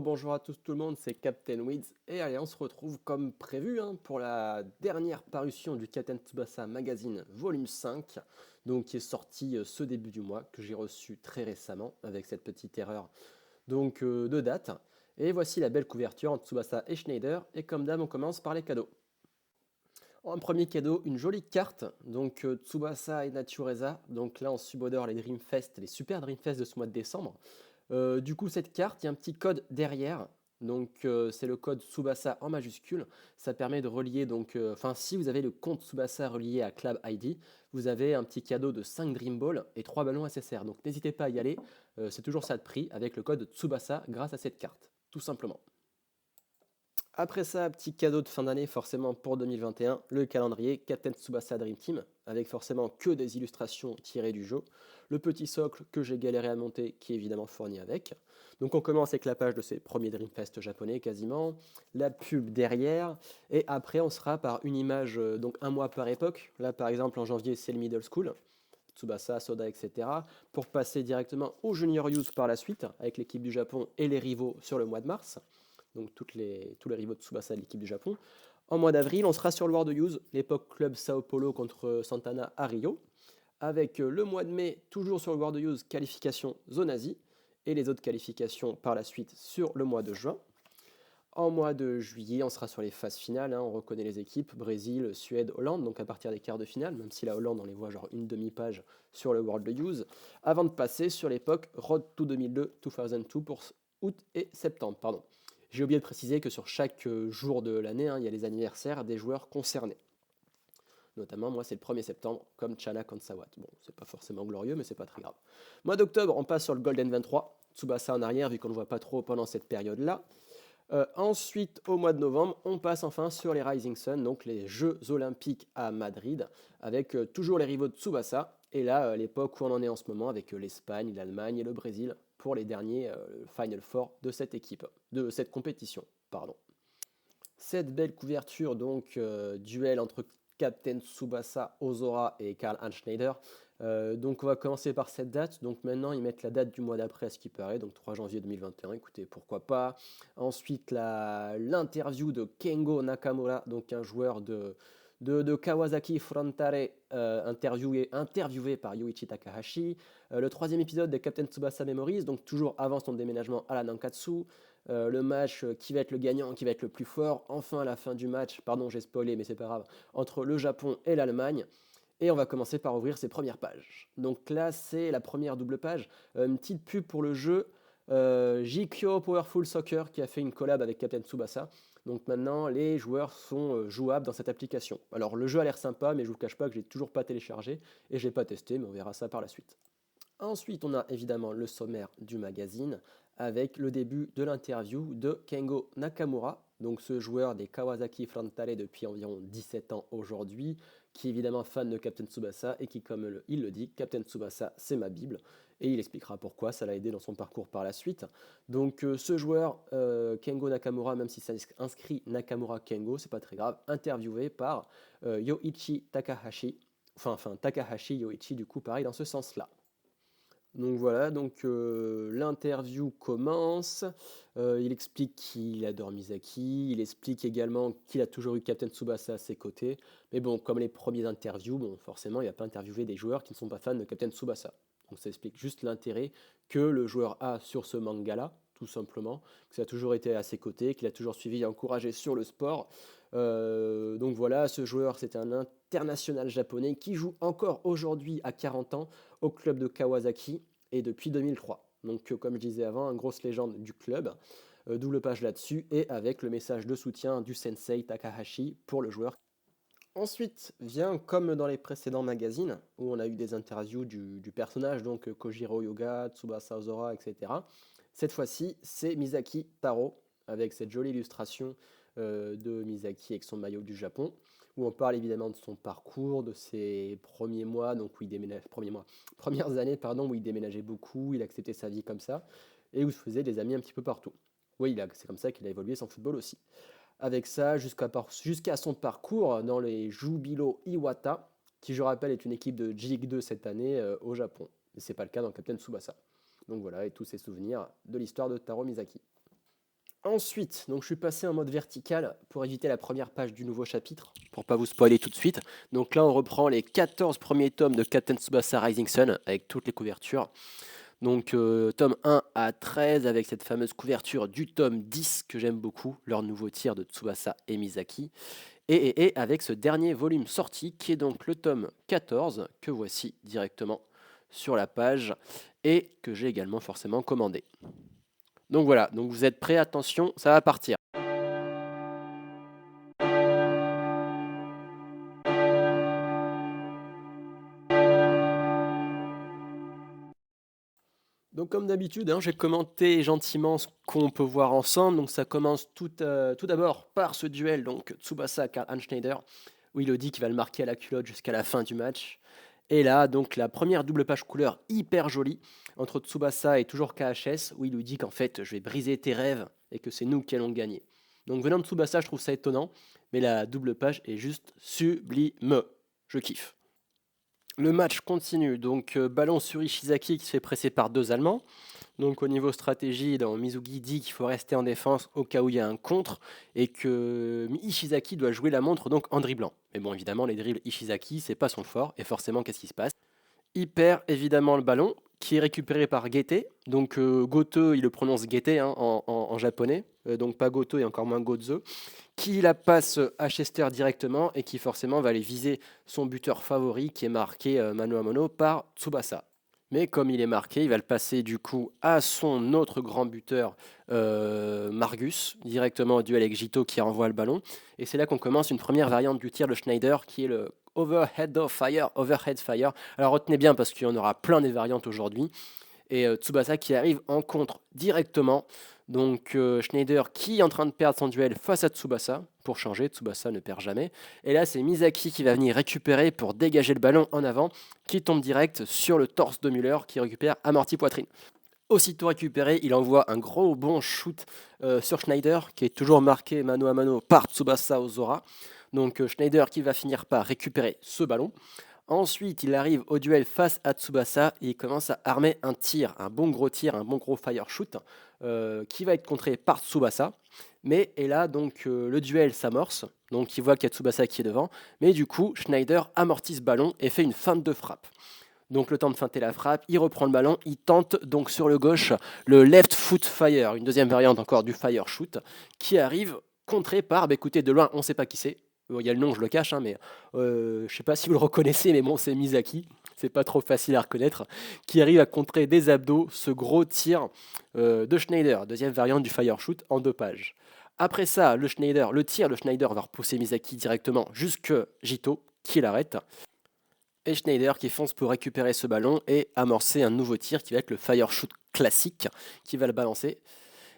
bonjour à tous tout le monde, c'est Captain Weeds et allez on se retrouve comme prévu pour la dernière parution du Captain Tsubasa Magazine volume 5, donc qui est sorti ce début du mois, que j'ai reçu très récemment avec cette petite erreur de date. Et voici la belle couverture entre Tsubasa et Schneider, et comme d'hab on commence par les cadeaux. En premier cadeau, une jolie carte, donc Tsubasa et Natureza, donc là on subodore les Dreamfest, les super Dreamfest de ce mois de décembre. Du coup, cette carte, il y a un petit code derrière. Donc, c'est le code Tsubasa en majuscule. Ça permet de relier, donc, enfin, si vous avez le compte Tsubasa relié à Club ID, vous avez un petit cadeau de 5 Dream Ball et 3 ballons SSR. Donc, n'hésitez pas à y aller. C'est toujours ça de prix avec le code Tsubasa grâce à cette carte, tout simplement. Après ça, petit cadeau de fin d'année forcément pour 2021, le calendrier Captain Tsubasa Dream Team, avec forcément que des illustrations tirées du jeu, le petit socle que j'ai galéré à monter qui est évidemment fourni avec. Donc on commence avec la page de ces premiers Dreamfest japonais quasiment, la pub derrière, et après on sera par une image, donc un mois par époque, là par exemple en janvier c'est le Middle School, Tsubasa, Soda, etc., pour passer directement au Junior Youth par la suite, avec l'équipe du Japon et les rivaux sur le mois de mars donc tous les rivaux de Tsubasa de l'équipe du Japon. En mois d'avril, on sera sur le World Youth, l'époque club Sao Paulo contre Santana à Rio, avec le mois de mai, toujours sur le World Youth, qualification zone Asie, et les autres qualifications par la suite sur le mois de juin. En mois de juillet, on sera sur les phases finales, on reconnaît les équipes, Brésil, Suède, Hollande, donc à partir des quarts de finale, même si la Hollande, on les voit genre une demi-page sur le World Youth, avant de passer sur l'époque Road to 2002, 2002 pour août et septembre, pardon. J'ai oublié de préciser que sur chaque jour de l'année, il y a les anniversaires des joueurs concernés. Notamment, moi, c'est le 1er septembre, comme Chana Kansawat. Bon, c'est pas forcément glorieux, mais c'est pas très grave. Mois d'octobre, on passe sur le Golden 23. Tsubasa en arrière, vu qu'on ne le voit pas trop pendant cette période-là. Ensuite, au mois de novembre, on passe enfin sur les Rising Sun, donc les Jeux Olympiques à Madrid, avec toujours les rivaux de Tsubasa. Et là, l'époque où on en est en ce moment, avec l'Espagne, l'Allemagne et le Brésil, pour les derniers Final Four de cette équipe, de cette compétition. Pardon. Cette belle couverture, donc duel entre Captain Tsubasa, Ozora et Karl-Heinz Schneider. Donc on va commencer par cette date. Donc maintenant ils mettent la date du mois d'après à ce qui paraît, donc 3 janvier 2021. Écoutez, pourquoi pas. Ensuite l'interview de Kengo Nakamura, donc un joueur de Kawasaki Frontale, interviewé par Yoichi Takahashi. Le troisième épisode de Captain Tsubasa Memories, donc toujours avant son déménagement à la Nankatsu. Le match qui va être le gagnant, qui va être le plus fort. Enfin, à la fin du match, pardon, j'ai spoilé, mais c'est pas grave, entre le Japon et l'Allemagne. Et on va commencer par ouvrir ces premières pages. Donc là, c'est la première double page. Une petite pub pour le jeu Jikyo Powerful Soccer qui a fait une collab avec Captain Tsubasa. Donc maintenant, les joueurs sont jouables dans cette application. Alors le jeu a l'air sympa, mais je vous cache pas que j'ai toujours pas téléchargé et je l'ai pas testé, mais on verra ça par la suite. Ensuite, on a évidemment le sommaire du magazine avec le début de l'interview de Kengo Nakamura, donc ce joueur des Kawasaki Frontale depuis environ 17 ans aujourd'hui, qui est évidemment fan de Captain Tsubasa et qui, comme il le dit, Captain Tsubasa, c'est ma Bible. Et il expliquera pourquoi ça l'a aidé dans son parcours par la suite. Donc ce joueur, Kengo Nakamura, même si ça inscrit Nakamura Kengo, c'est pas très grave, interviewé par Yoichi Takahashi, enfin Takahashi Yoichi, du coup pareil dans ce sens-là. Donc voilà, donc l'interview commence. Il explique qu'il adore Misaki. Il explique également qu'il a toujours eu Captain Tsubasa à ses côtés. Mais bon, comme les premiers interviews, bon, forcément, il n'a pas interviewé des joueurs qui ne sont pas fans de Captain Tsubasa. Donc ça explique juste l'intérêt que le joueur a sur ce manga-là, tout simplement. Que ça a toujours été à ses côtés, qu'il a toujours suivi et encouragé sur le sport. Donc voilà, ce joueur, c'est un international japonais qui joue encore aujourd'hui à 40 ans au club de Kawasaki et depuis 2003. Donc comme je disais avant, une grosse légende du club, double page là-dessus et avec le message de soutien du sensei Takahashi pour le joueur. Ensuite vient, comme dans les précédents magazines, où on a eu des interviews du personnage, donc Kojiro Yuga, Tsubasa Ozora, etc. Cette fois-ci, c'est Misaki Taro, avec cette jolie illustration de Misaki avec son maillot du Japon, où on parle évidemment de son parcours, de ses premiers mois, donc où il déménage, premières années, pardon, où il déménageait beaucoup, il acceptait sa vie comme ça, et où il se faisait des amis un petit peu partout. Oui, c'est comme ça qu'il a évolué son football aussi. Avec ça, jusqu'à son parcours dans les Jubilo Iwata, qui je rappelle est une équipe de J-League 2 cette année au Japon. Et c'est pas le cas dans Captain Tsubasa. Donc voilà, et tous ces souvenirs de l'histoire de Taro Misaki. Ensuite, donc je suis passé en mode vertical pour éviter la première page du nouveau chapitre, pour pas vous spoiler tout de suite. Donc là, on reprend les 14 premiers tomes de Captain Tsubasa Rising Sun avec toutes les couvertures. Donc tome 1 à 13 avec cette fameuse couverture du tome 10 que j'aime beaucoup, leur nouveau tir de Tsubasa et Mizaki. Et avec ce dernier volume sorti qui est donc le tome 14 que voici directement sur la page et que j'ai également forcément commandé. Donc voilà, donc vous êtes prêts, attention, ça va partir. Donc comme d'habitude, hein, j'ai commenté gentiment ce qu'on peut voir ensemble. Donc ça commence tout d'abord par ce duel, donc Tsubasa Karl Schneider, où il dit qu'il va le marquer à la culotte jusqu'à la fin du match. Et là, donc la première double page couleur hyper jolie entre Tsubasa et toujours KHS, où il lui dit qu'en fait, je vais briser tes rêves et que c'est nous qui allons gagner. Donc venant de Tsubasa, je trouve ça étonnant, mais la double page est juste sublime. Je kiffe. Le match continue, donc ballon sur Ishizaki qui se fait presser par deux Allemands. Donc au niveau stratégie, Mizugi dit qu'il faut rester en défense au cas où il y a un contre et que Ishizaki doit jouer la montre donc en dribblant. Mais bon, évidemment, les dribbles Ishizaki, c'est pas son fort et forcément, qu'est-ce qui se passe? Il perd évidemment le ballon qui est récupéré par Gete. Donc Gote, il le prononce Gete hein, en japonais, donc pas Goto et encore moins Gozo, qui la passe à Chester directement et qui forcément va aller viser son buteur favori qui est marqué mano à mano par Tsubasa. Mais comme il est marqué, il va le passer du coup à son autre grand buteur, Margus, directement au duel avec Jito qui renvoie le ballon. Et c'est là qu'on commence une première variante du tir de Schneider qui est le Overhead Fire, Overhead Fire. Alors retenez bien parce qu'il y en aura plein des variantes aujourd'hui. Et Tsubasa qui arrive en contre directement. Donc Schneider qui est en train de perdre son duel face à Tsubasa. Pour changer, Tsubasa ne perd jamais. Et là, c'est Misaki qui va venir récupérer pour dégager le ballon en avant, qui tombe direct sur le torse de Müller qui récupère amorti poitrine. Aussitôt récupéré, il envoie un gros bon shoot sur Schneider, qui est toujours marqué mano à mano par Tsubasa Ozora. Donc Schneider qui va finir par récupérer ce ballon. Ensuite, il arrive au duel face à Tsubasa et il commence à armer un tir, un bon gros tir, un bon gros fire shoot qui va être contré par Tsubasa. Mais et là, donc le duel s'amorce, donc il voit qu'il y a Tsubasa qui est devant, mais du coup, Schneider amortit ce ballon et fait une feinte de frappe. Donc le temps de feinter la frappe, il reprend le ballon, il tente donc sur le gauche le left foot fire, une deuxième variante encore du fire shoot, qui arrive contré par, écoutez, de loin, on ne sait pas qui c'est. Bon, il y a le nom, je le cache, hein, mais je ne sais pas si vous le reconnaissez, mais bon, c'est Misaki, c'est pas trop facile à reconnaître, qui arrive à contrer des abdos ce gros tir de Schneider, deuxième variante du fire shoot en 2 pages. Après ça, le tir de Schneider va repousser Misaki directement jusque Jito, qui l'arrête. Et Schneider qui fonce pour récupérer ce ballon et amorcer un nouveau tir qui va être le fire shoot classique, qui va le balancer.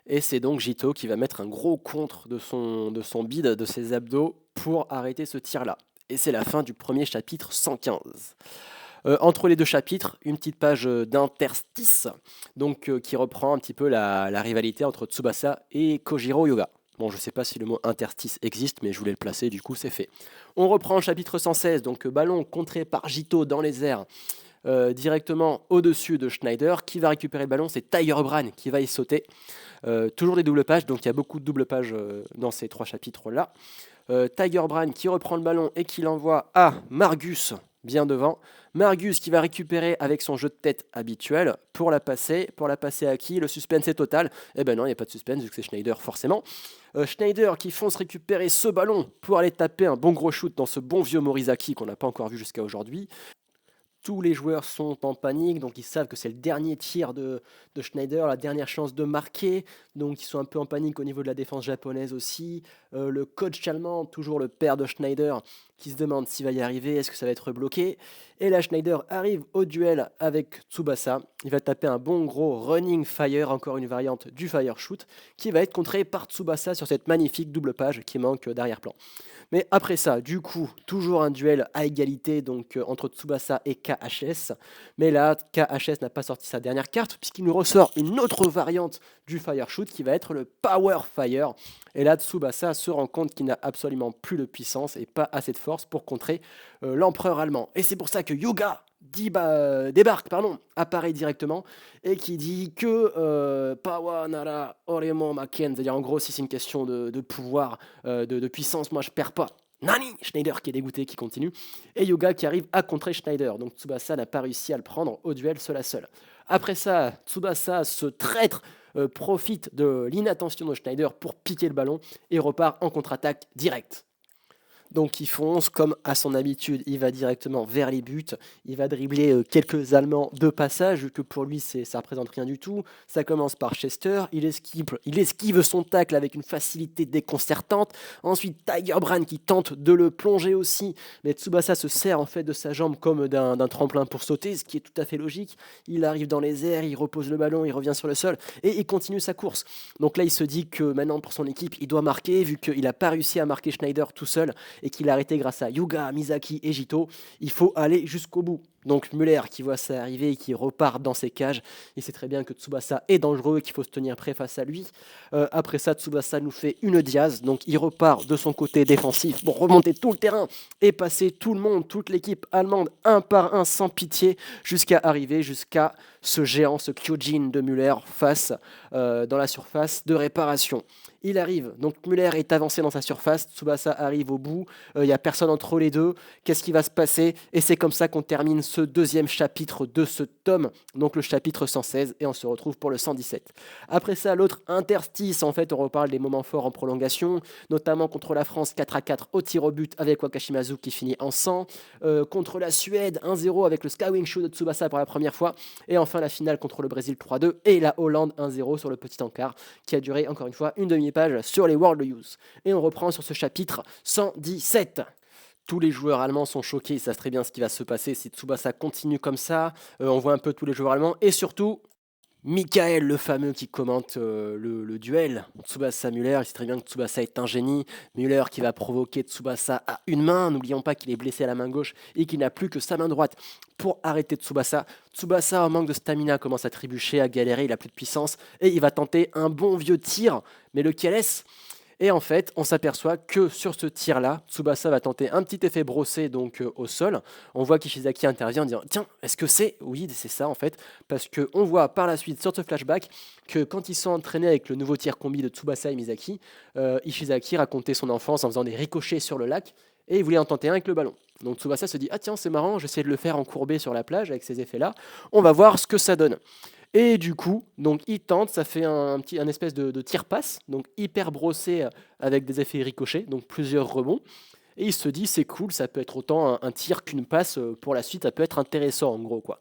Et c'est donc Jito qui va mettre un gros contre de son bide, de ses abdos, pour arrêter ce tir-là. Et c'est la fin du premier chapitre 115. Entre les deux chapitres, une petite page d'interstice, donc qui reprend un petit peu la rivalité entre Tsubasa et Kojiro Yoga. Bon, je ne sais pas si le mot interstice existe, mais je voulais le placer, du coup c'est fait. On reprend le chapitre 116, donc ballon contré par Jito dans les airs, directement au-dessus de Schneider. Qui va récupérer le ballon? C'est Tiger Bran qui va y sauter. Toujours des doubles pages, donc il y a beaucoup de doubles pages dans ces 3 chapitres-là. Tiger Bran qui reprend le ballon et qui l'envoie à Margus, bien devant. Margus qui va récupérer avec son jeu de tête habituel pour la passer. Pour la passer à qui? Le suspense est total. Eh ben non, il n'y a pas de suspense vu que c'est Schneider forcément. Schneider qui fonce récupérer ce ballon pour aller taper un bon gros shoot dans ce bon vieux Morizaki qu'on n'a pas encore vu jusqu'à aujourd'hui. Tous les joueurs sont en panique, donc ils savent que c'est le dernier tir de Schneider, la dernière chance de marquer. Donc ils sont un peu en panique au niveau de la défense japonaise aussi. Le coach allemand, toujours le père de Schneider, qui se demande s'il va y arriver, est-ce que ça va être bloqué. Et là, Schneider arrive au duel avec Tsubasa. Il va taper un bon gros running fire, encore une variante du fire shoot, qui va être contré par Tsubasa sur cette magnifique double page qui manque d'arrière-plan. Mais après ça, du coup, toujours un duel à égalité donc entre Tsubasa et KHS. Mais là, KHS n'a pas sorti sa dernière carte puisqu'il nous ressort une autre variante du Fire Shoot qui va être le Power Fire. Et là, Tsubasa se rend compte qu'il n'a absolument plus de puissance et pas assez de force pour contrer l'empereur allemand. Et c'est pour ça que Yoga débarque, apparaît directement et qui dit que Pawa Nara Oremo Maken, c'est-à-dire en gros si c'est une question de pouvoir, de puissance, moi je perds pas. Nani Schneider qui est dégoûté, qui continue. Et Yuga qui arrive à contrer Schneider. Donc Tsubasa n'a pas réussi à le prendre au duel seul à seul. Après ça, Tsubasa, ce traître, profite de l'inattention de Schneider pour piquer le ballon et repart en contre-attaque directe. Donc il fonce comme à son habitude, il va directement vers les buts, il va dribbler quelques Allemands de passage, vu que pour lui ça représente rien du tout. Ça commence par Chester, il esquive son tacle avec une facilité déconcertante. Ensuite Tiger Brand qui tente de le plonger aussi, mais Tsubasa se sert en fait de sa jambe comme d'un tremplin pour sauter, ce qui est tout à fait logique. Il arrive dans les airs, il repose le ballon, il revient sur le sol et il continue sa course. Donc là il se dit que maintenant pour son équipe il doit marquer, vu qu'il n'a pas réussi à marquer Schneider tout seul et qu'il a arrêté grâce à Yuga, Misaki et Jito, il faut aller jusqu'au bout. Donc Müller qui voit ça arriver et qui repart dans ses cages, il sait très bien que Tsubasa est dangereux et qu'il faut se tenir prêt face à lui. Après ça, Tsubasa nous fait une Diaz, donc il repart de son côté défensif pour remonter tout le terrain et passer tout le monde, toute l'équipe allemande, un par un, sans pitié, jusqu'à arriver jusqu'à ce géant, ce Kyojin de Müller face dans la surface de réparation. Il arrive, donc Müller est avancé dans sa surface, Tsubasa arrive au bout, il n'y a personne entre les deux, qu'est-ce qui va se passer? Et c'est comme ça qu'on termine ce deuxième chapitre de ce tome, donc le chapitre 116, et on se retrouve pour le 117. Après ça, l'autre interstice, en fait, on reparle des moments forts en prolongation, notamment contre la France 4-4 au tir au but avec Wakashimazu qui finit en 100, contre la Suède 1-0 avec le Skywing Show de Tsubasa pour la première fois, et enfin la finale contre le Brésil 3-2 et la Hollande 1-0 sur le petit encart qui a duré encore une fois une demi-page sur les World Youth. Et on reprend sur ce chapitre 117. Tous les joueurs allemands sont choqués, ils savent très bien ce qui va se passer si Tsubasa continue comme ça. On voit un peu tous les joueurs allemands et surtout Michael, le fameux qui commente le duel, Tsubasa-Müller, il sait très bien que Tsubasa est un génie. Müller qui va provoquer Tsubasa à une main. N'oublions pas qu'il est blessé à la main gauche et qu'il n'a plus que sa main droite pour arrêter Tsubasa. Tsubasa, en manque de stamina, commence à trébucher, à galérer, il n'a plus de puissance et il va tenter un bon vieux tir. Mais lequel est-ce? Et en fait, on s'aperçoit que sur ce tir-là, Tsubasa va tenter un petit effet brossé donc au sol. On voit qu'Ishizaki intervient en disant tiens, est-ce que c'est? Oui, c'est ça en fait, parce qu'on voit par la suite sur ce flashback que quand ils sont entraînés avec le nouveau tir combi de Tsubasa et Misaki, Ishizaki racontait son enfance en faisant des ricochets sur le lac et il voulait en tenter un avec le ballon. Donc Tsubasa se dit ah tiens, c'est marrant, j'essaie de le faire encourbé sur la plage avec ces effets-là, on va voir ce que ça donne. Et du coup, donc il tente, ça fait un espèce de tir-passe, donc hyper brossé avec des effets ricochets, donc plusieurs rebonds. Et il se dit, c'est cool, ça peut être autant un tir qu'une passe pour la suite, ça peut être intéressant en gros quoi.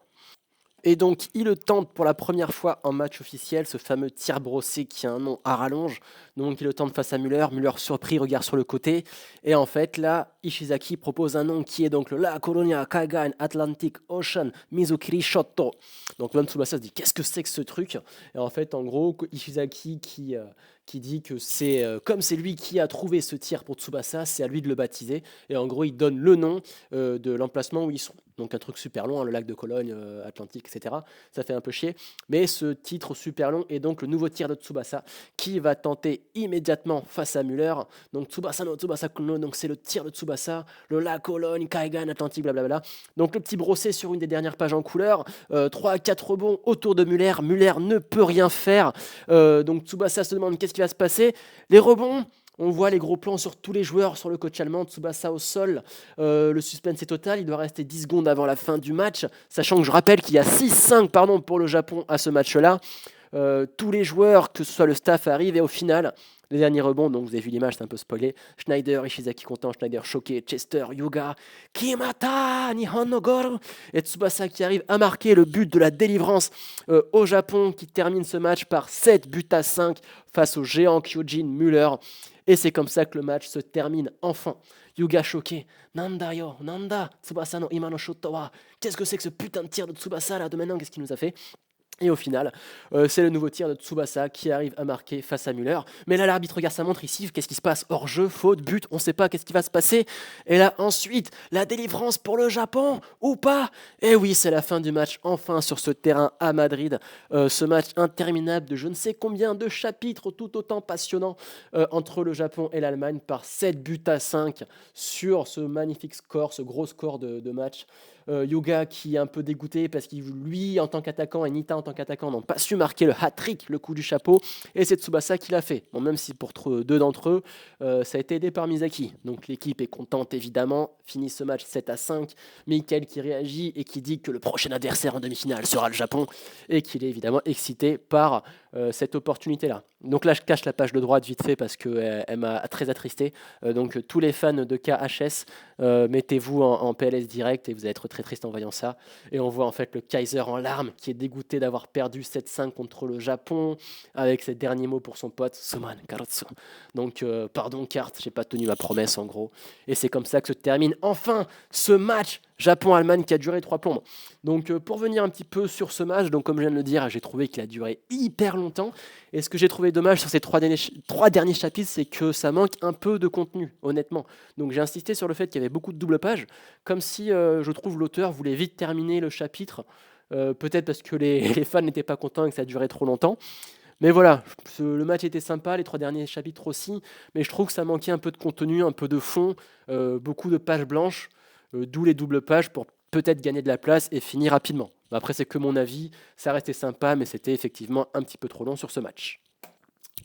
Et donc, il le tente pour la première fois en match officiel, ce fameux tir brossé qui a un nom à rallonge. Donc, il le tente face à Müller. Müller, surpris, regarde sur le côté. Et en fait, là, Ishizaki propose un nom qui est donc le La Colonia Kaigan Atlantic Ocean Mizukiri Shoto. Donc, Lon Tsubasa se dit qu'est-ce que c'est que ce truc? Et en fait, en gros, Ishizaki qui dit que c'est comme c'est lui qui a trouvé ce tir pour Tsubasa, c'est à lui de le baptiser. Et en gros, il donne le nom de l'emplacement où ils sont. Donc un truc super long, hein, le lac de Cologne, Atlantique, etc. Ça fait un peu chier. Mais ce titre super long est donc le nouveau tir de Tsubasa qui va tenter immédiatement face à Müller. Donc Tsubasa no Tsubasa Kuno, donc c'est le tir de Tsubasa, le lac Cologne, Kaigan, Atlantique, blablabla. Donc le petit brossé sur une des dernières pages en couleur. 3-4 rebonds autour de Müller. Müller ne peut rien faire. Donc Tsubasa se demande qu'est-ce qui va se passer. Les rebonds. On voit les gros plans sur tous les joueurs, sur le coach allemand, Tsubasa au sol. Le suspense est total, il doit rester 10 secondes avant la fin du match, sachant que je rappelle qu'il y a 6-5 pour le Japon à ce match-là. Tous les joueurs, que ce soit le staff, arrivent et au final, les derniers rebonds, donc vous avez vu l'image, c'est un peu spoilé. Schneider, Ishizaki content, Schneider choqué, Chester, Yuga, Kimata, Nihon no Goru, et Tsubasa qui arrive à marquer le but de la délivrance au Japon, qui termine ce match par 7-5 face au géant Kyojin Müller. Et c'est comme ça que le match se termine enfin. Yuga choqué. Nanda yo, Nanda, Tsubasa no ima no shoto wa. Qu'est-ce que c'est que ce putain de tir de Tsubasa là de maintenant? Qu'est-ce qu'il nous a fait? Et au final, c'est le nouveau tir de Tsubasa qui arrive à marquer face à Müller. Mais là, l'arbitre regarde sa montre ici. Qu'est-ce qui se passe? Hors-jeu, faute, but, on ne sait pas qu'est-ce qui va se passer. Et là, ensuite, la délivrance pour le Japon ou pas? Et oui, c'est la fin du match, enfin, sur ce terrain à Madrid. Ce match interminable de je ne sais combien de chapitres, tout autant passionnant, entre le Japon et l'Allemagne, par 7-5 sur ce magnifique score, ce gros score de match. Yuga qui est un peu dégoûté parce que lui, en tant qu'attaquant, et Nita en tant qu'attaquant n'ont pas su marquer le hat-trick, le coup du chapeau, et c'est Tsubasa qui l'a fait. Bon, même si pour deux d'entre eux, ça a été aidé par Misaki. Donc l'équipe est contente évidemment, finit ce match 7-5. Michael qui réagit et qui dit que le prochain adversaire en demi-finale sera le Japon, et qu'il est évidemment excité par cette opportunité-là. Donc là, je cache la page de droite vite fait parce qu'elle elle m'a très attristé. Donc tous les fans de KHS, mettez-vous en PLS direct et vous allez être très triste en voyant ça. Et on voit en fait le Kaiser en larmes qui est dégoûté d'avoir perdu 7-5 contre le Japon avec ses derniers mots pour son pote Suman Karotsu. Donc pardon Kart, j'ai pas tenu ma promesse en gros. Et c'est comme ça que se termine enfin ce match Japon-Allemagne qui a duré 3 plombes. Donc pour venir un petit peu sur ce match, donc comme je viens de le dire, j'ai trouvé qu'il a duré hyper longtemps. Et ce que j'ai trouvé dommage sur ces trois derniers chapitres, c'est que ça manque un peu de contenu, honnêtement. Donc j'ai insisté sur le fait qu'il y avait beaucoup de double pages, comme si je trouve l'auteur voulait vite terminer le chapitre, peut-être parce que les fans n'étaient pas contents et que ça durait trop longtemps. Mais voilà, le match était sympa, les 3 derniers chapitres aussi, mais je trouve que ça manquait un peu de contenu, un peu de fond, beaucoup de pages blanches, d'où les doubles pages pour peut-être gagner de la place et finir rapidement. Après, c'est que mon avis, ça restait sympa, mais c'était effectivement un petit peu trop long sur ce match.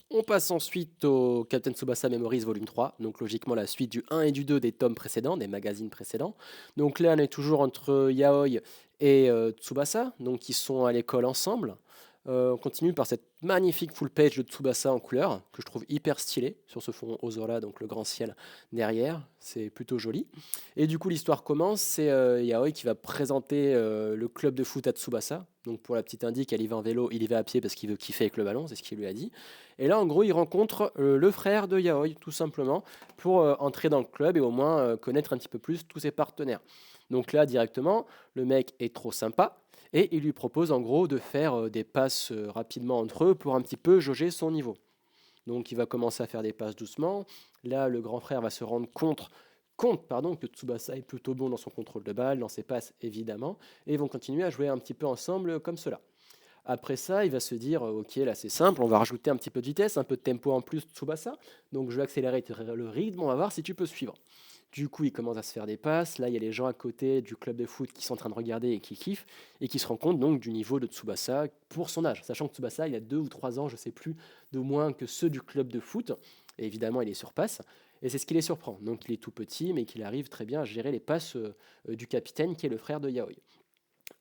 On passe ensuite au Captain Tsubasa Memories Volume 3, donc logiquement la suite du 1 et du 2 des tomes précédents, des magazines précédents. Donc là, on est toujours entre Yaoi et Tsubasa, donc ils sont à l'école ensemble. On continue par cette magnifique full page de Tsubasa en couleur, que je trouve hyper stylé, sur ce fond Ozora, donc le grand ciel derrière, c'est plutôt joli. Et du coup, l'histoire commence, c'est Yaoi qui va présenter le club de foot à Tsubasa. Donc pour la petite indique, elle y va en vélo, il y va à pied parce qu'il veut kiffer avec le ballon, c'est ce qu'il lui a dit. Et là, en gros, il rencontre le frère de Yaoi, tout simplement, pour entrer dans le club et au moins connaître un petit peu plus tous ses partenaires. Donc là, directement, le mec est trop sympa. Et il lui propose en gros de faire des passes rapidement entre eux pour un petit peu jauger son niveau. Donc il va commencer à faire des passes doucement. Là, le grand frère va se rendre compte que Tsubasa est plutôt bon dans son contrôle de balle, dans ses passes évidemment, et ils vont continuer à jouer un petit peu ensemble comme cela. Après ça, il va se dire, ok, là c'est simple, on va rajouter un petit peu de vitesse, un peu de tempo en plus Tsubasa, donc je vais accélérer le rythme, on va voir si tu peux suivre. Du coup, il commence à se faire des passes. Là, il y a les gens à côté du club de foot qui sont en train de regarder et qui kiffent et qui se rendent compte donc du niveau de Tsubasa pour son âge. Sachant que Tsubasa, il a 2 ou 3 ans, je ne sais plus, de moins que ceux du club de foot. Et évidemment, il les surpasse. Et c'est ce qui les surprend. Donc, il est tout petit, mais qu'il arrive très bien à gérer les passes du capitaine qui est le frère de Yaoi.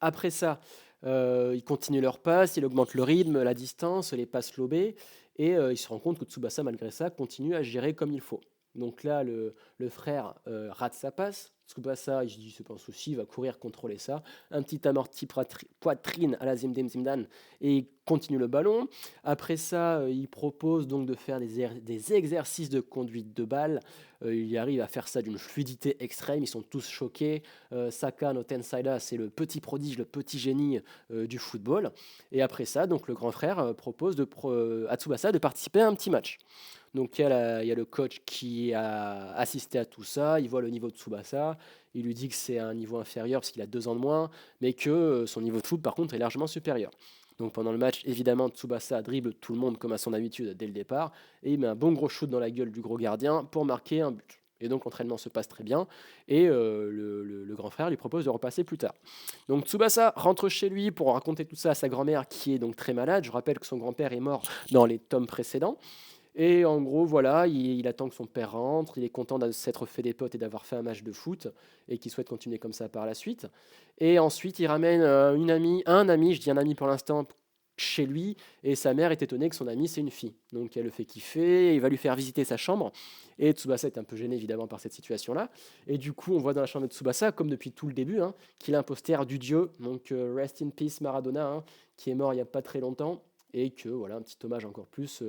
Après ça, ils continuent leurs passes, ils augmentent le rythme, la distance, les passes lobées. Et il se rend compte que Tsubasa, malgré ça, continue à gérer comme il faut. Donc là, le frère rate sa passe. Tsubasa, il se dit, c'est pas un souci, il va courir contrôler ça. Un petit amorti poitrine à la Zimdem Zimdan et il continue le ballon. Après ça, il propose donc de faire des exercices de conduite de balle. Il arrive à faire ça d'une fluidité extrême. Ils sont tous choqués. Saka no Tensaida, c'est le petit prodige, le petit génie du football. Et après ça, donc le grand frère propose à Tsubasa de participer à un petit match. Donc il y a le coach qui a assisté à tout ça, il voit le niveau de Tsubasa, il lui dit que c'est un niveau inférieur parce qu'il a 2 ans de moins, mais que son niveau de foot par contre est largement supérieur. Donc pendant le match, évidemment, Tsubasa dribble tout le monde comme à son habitude dès le départ, et il met un bon gros shoot dans la gueule du gros gardien pour marquer un but. Et donc l'entraînement se passe très bien, et le grand frère lui propose de repasser plus tard. Donc Tsubasa rentre chez lui pour raconter tout ça à sa grand-mère qui est donc très malade. Je rappelle que son grand-père est mort dans les tomes précédents. Et en gros, voilà, il attend que son père rentre, il est content de s'être fait des potes et d'avoir fait un match de foot, et qu'il souhaite continuer comme ça par la suite. Et ensuite, il ramène un ami, je dis un ami pour l'instant, chez lui, et sa mère est étonnée que son ami, c'est une fille. Donc elle le fait kiffer, il va lui faire visiter sa chambre, et Tsubasa est un peu gêné évidemment par cette situation-là. Et du coup, on voit dans la chambre de Tsubasa, comme depuis tout le début, qu'il a un poster du dieu, donc Rest in Peace Maradona, qui est mort il n'y a pas très longtemps, et que voilà un petit hommage encore plus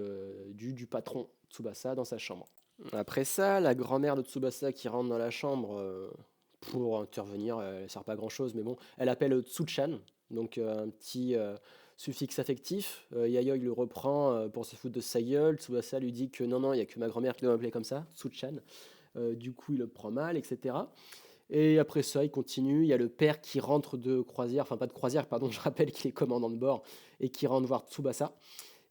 du patron Tsubasa dans sa chambre. Après ça, la grand-mère de Tsubasa qui rentre dans la chambre pour intervenir, elle ne sert pas à grand-chose, mais bon, elle appelle Tsuchan, donc un petit suffixe affectif. Yayoi le reprend pour se foutre de sa gueule. Tsubasa lui dit que non, il n'y a que ma grand-mère qui doit m'appeler comme ça, Tsuchan. Du coup, il le prend mal, etc. Et après ça, il continue. Il y a le père qui rentre de croisière, enfin pas de croisière, pardon, je rappelle qu'il est commandant de bord, et qui rentre voir Tsubasa,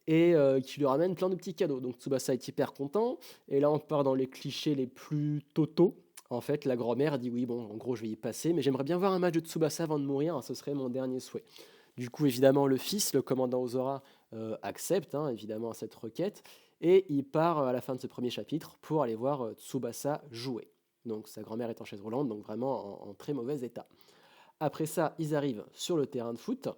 et qui lui ramène plein de petits cadeaux. Donc Tsubasa est hyper content, et là on part dans les clichés les plus totaux. En fait, la grand-mère dit oui, bon, en gros, je vais y passer, mais j'aimerais bien voir un match de Tsubasa avant de mourir, hein, ce serait mon dernier souhait. Du coup, évidemment, le fils, le commandant Ozora, accepte évidemment cette requête, et il part à la fin de ce premier chapitre pour aller voir Tsubasa jouer. Donc sa grand-mère est en chaise roulante, donc vraiment en très mauvais état. Après ça, ils arrivent sur le terrain de foot.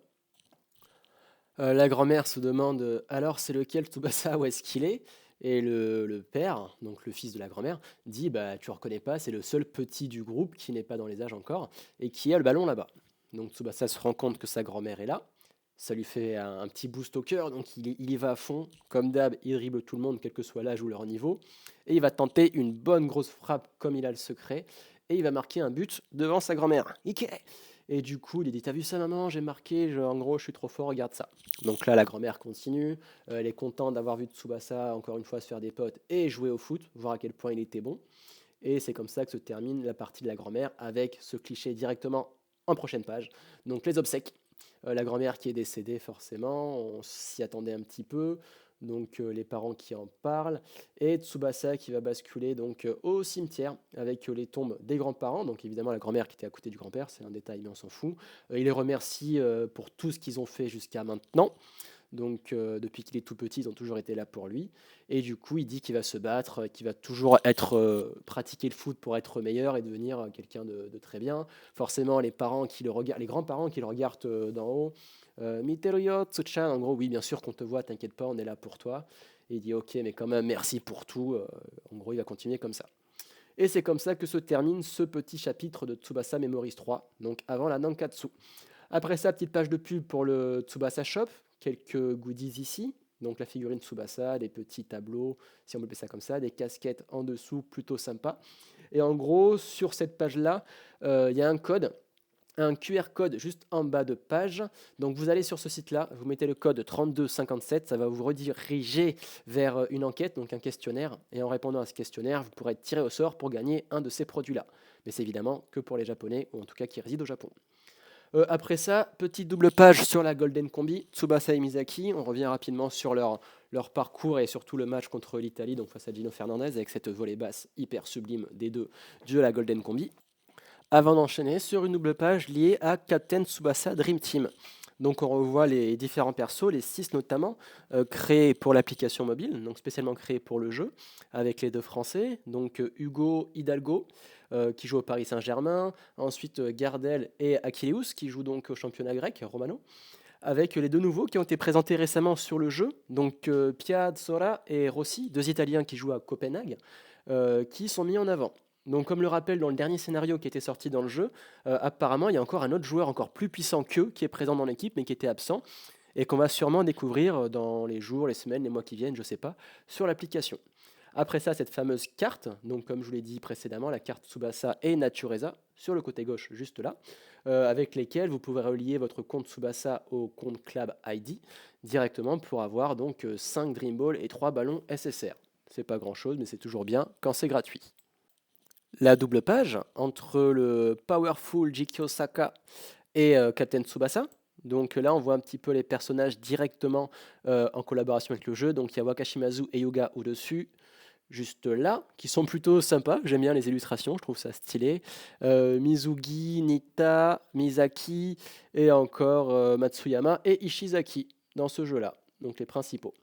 La grand-mère se demande alors c'est lequel Tsubasa, où est-ce qu'il est? Et le père, donc le fils de la grand-mère, dit bah tu reconnais pas, c'est le seul petit du groupe qui n'est pas dans les âges encore et qui a le ballon là-bas. Donc Tsubasa se rend compte que sa grand-mère est là. Ça lui fait un petit boost au cœur, donc il y va à fond. Comme d'hab, il dribble tout le monde, quel que soit l'âge ou leur niveau. Et il va tenter une bonne grosse frappe comme il a le secret. Et il va marquer un but devant sa grand-mère. Ike. Et du coup, il dit t'as vu ça maman, j'ai marqué, en gros je suis trop fort, regarde ça. Donc là, la grand-mère continue. Elle est contente d'avoir vu Tsubasa encore une fois se faire des potes et jouer au foot, voir à quel point il était bon. Et c'est comme ça que se termine la partie de la grand-mère avec ce cliché directement en prochaine page. Donc les obsèques. La grand-mère qui est décédée forcément, on s'y attendait un petit peu. Donc les parents qui en parlent et Tsubasa qui va basculer donc au cimetière avec les tombes des grands-parents. Donc évidemment la grand-mère qui était à côté du grand-père, c'est un détail mais on s'en fout. Il les remercie pour tout ce qu'ils ont fait jusqu'à maintenant. Donc depuis qu'il est tout petit, ils ont toujours été là pour lui. Et du coup, il dit qu'il va se battre, qu'il va toujours être pratiquer le foot pour être meilleur et devenir quelqu'un de très bien. Forcément, les parents qui le regardent, les grands-parents qui le regardent d'en haut, Miteruyo Tsuchan, en gros, oui, bien sûr qu'on te voit, t'inquiète pas, on est là pour toi. Et il dit ok, mais quand même, merci pour tout. En gros, il va continuer comme ça. Et c'est comme ça que se termine ce petit chapitre de Tsubasa Memories 3, donc avant la Nankatsu. Après ça, petite page de pub pour le Tsubasa Shop, quelques goodies ici, donc la figurine Tsubasa, des petits tableaux, si on peut appeler ça comme ça, des casquettes en dessous, plutôt sympa. Et en gros, sur cette page-là, il y a un code, un QR code juste en bas de page. Donc vous allez sur ce site-là, vous mettez le code 3257, ça va vous rediriger vers une enquête, donc un questionnaire. Et en répondant à ce questionnaire, vous pourrez être tiré au sort pour gagner un de ces produits-là. Mais c'est évidemment que pour les Japonais, ou en tout cas qui résident au Japon. Après ça, petite double page sur la Golden Combi, Tsubasa et Misaki. On revient rapidement sur leur parcours et surtout le match contre l'Italie, donc face à Gino Fernandez, avec cette volée basse hyper sublime des deux de la Golden Combi. Avant d'enchaîner sur une double page liée à Captain Tsubasa Dream Team. Donc on revoit les différents persos, les 6 notamment, créés pour l'application mobile, donc spécialement créés pour le jeu, avec les deux Français, donc Hugo Hidalgo, qui joue au Paris Saint-Germain, ensuite Gardel et Achilleus, qui jouent donc au championnat grec, Romano, avec les deux nouveaux qui ont été présentés récemment sur le jeu, donc Piazzolla et Rossi, deux Italiens qui jouent à Copenhague, qui sont mis en avant. Donc, comme le rappelle dans le dernier scénario qui était sorti dans le jeu, apparemment, il y a encore un autre joueur encore plus puissant qu'eux qui est présent dans l'équipe, mais qui était absent, et qu'on va sûrement découvrir dans les jours, les semaines, les mois qui viennent, je ne sais pas, sur l'application. Après ça, cette fameuse carte, donc comme je vous l'ai dit précédemment, la carte Tsubasa et Natureza, sur le côté gauche, juste là, avec lesquelles vous pouvez relier votre compte Tsubasa au compte Club ID directement pour avoir donc 5 Dream Ball et 3 ballons SSR. C'est pas grand chose, mais c'est toujours bien quand c'est gratuit. La double page entre le Powerful Jiki Osaka et Captain Tsubasa. Donc là, on voit un petit peu les personnages directement en collaboration avec le jeu. Donc il y a Wakashimazu et Yuga au-dessus, juste là, qui sont plutôt sympas. J'aime bien les illustrations, je trouve ça stylé. Mizugi, Nita, Misaki et encore Matsuyama et Ishizaki dans ce jeu-là. Donc les principaux.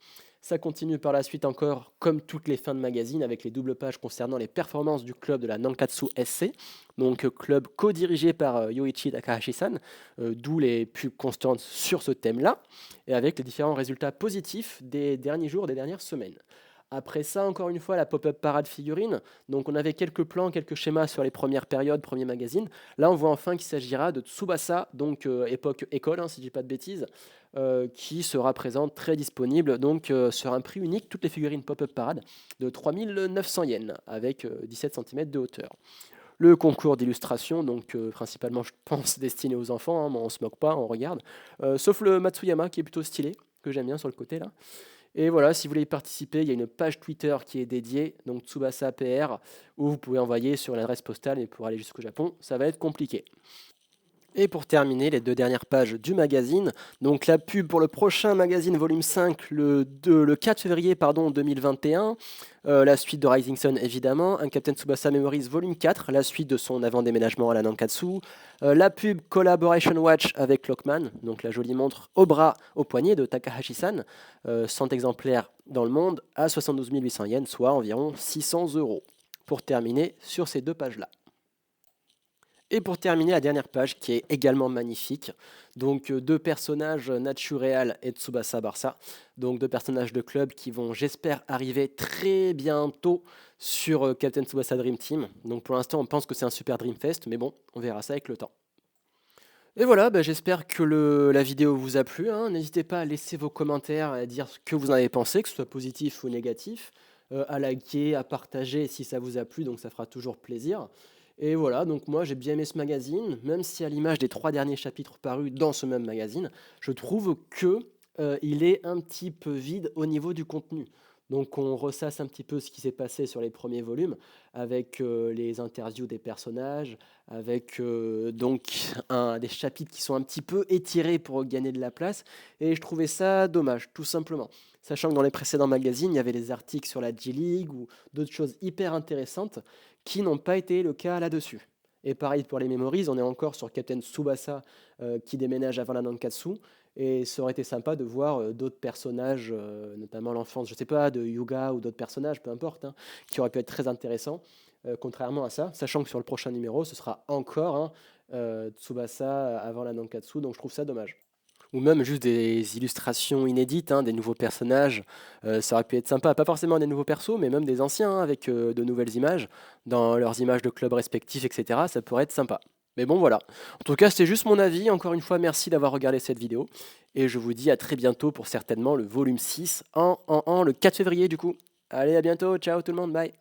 Ça continue par la suite encore, comme toutes les fins de magazine, avec les doubles pages concernant les performances du club de la Nankatsu SC, donc club co-dirigé par Yoichi Takahashi-san, d'où les pubs constantes sur ce thème-là, et avec les différents résultats positifs des derniers jours, des dernières semaines. Après ça, encore une fois, la pop-up parade figurine. Donc on avait quelques plans, quelques schémas sur les premières périodes, premiers magazines. Là, on voit enfin qu'il s'agira de Tsubasa, donc époque école, si je dis pas de bêtises, qui sera présente, très disponible, donc sur un prix unique, toutes les figurines pop-up parade, de 3900 yens, avec 17 cm de hauteur. Le concours d'illustration, donc principalement, je pense, destiné aux enfants, mais on se moque pas, on regarde. Sauf le Matsuyama, qui est plutôt stylé, que j'aime bien sur le côté, là. Et voilà, si vous voulez y participer, il y a une page Twitter qui est dédiée, donc Tsubasa PR, où vous pouvez envoyer sur l'adresse postale, et pour aller jusqu'au Japon, ça va être compliqué. Et pour terminer, les deux dernières pages du magazine, donc la pub pour le prochain magazine volume 5, le 4 février pardon, 2021, la suite de Rising Sun évidemment, un Captain Tsubasa Memories volume 4, la suite de son avant-déménagement à la Nankatsu, la pub Collaboration Watch avec Lockman, donc la jolie montre au bras, au poignet de Takahashi-san, 100 exemplaires dans le monde à 72 800 yens, soit environ 600 euros. Pour terminer sur ces deux pages-là. Et pour terminer, la dernière page qui est également magnifique. Donc deux personnages, Natsureal et Tsubasa Barsa. Donc deux personnages de club qui vont, j'espère, arriver très bientôt sur Captain Tsubasa Dream Team. Donc pour l'instant, on pense que c'est un super Dream Fest, mais bon, on verra ça avec le temps. Et voilà, bah, j'espère que la vidéo vous a plu, hein. N'hésitez pas à laisser vos commentaires, à dire ce que vous en avez pensé, que ce soit positif ou négatif, à liker, à partager si ça vous a plu, donc ça fera toujours plaisir. Et voilà, donc moi j'ai bien aimé ce magazine, même si à l'image des 3 derniers chapitres parus dans ce même magazine, je trouve que il est un petit peu vide au niveau du contenu. Donc on ressasse un petit peu ce qui s'est passé sur les premiers volumes, avec les interviews des personnages, avec des chapitres qui sont un petit peu étirés pour gagner de la place, et je trouvais ça dommage, tout simplement. Sachant que dans les précédents magazines, il y avait des articles sur la G-League ou d'autres choses hyper intéressantes qui n'ont pas été le cas là-dessus. Et pareil pour les Memories, on est encore sur Captain Tsubasa qui déménage avant la Nankatsu, et ça aurait été sympa de voir d'autres personnages, notamment l'enfance, je sais pas, de Yuga ou d'autres personnages, peu importe, hein, qui auraient pu être très intéressants. Contrairement à ça, sachant que sur le prochain numéro, ce sera encore Tsubasa avant la Nankatsu, donc je trouve ça dommage. Ou même juste des illustrations inédites, hein, des nouveaux personnages, ça aurait pu être sympa. Pas forcément des nouveaux persos, mais même des anciens, hein, avec de nouvelles images, dans leurs images de clubs respectifs, etc. Ça pourrait être sympa. Mais bon, voilà. En tout cas, c'était juste mon avis. Encore une fois, merci d'avoir regardé cette vidéo. Et je vous dis à très bientôt pour certainement le volume 6 le 4 février du coup. Allez, à bientôt. Ciao tout le monde. Bye.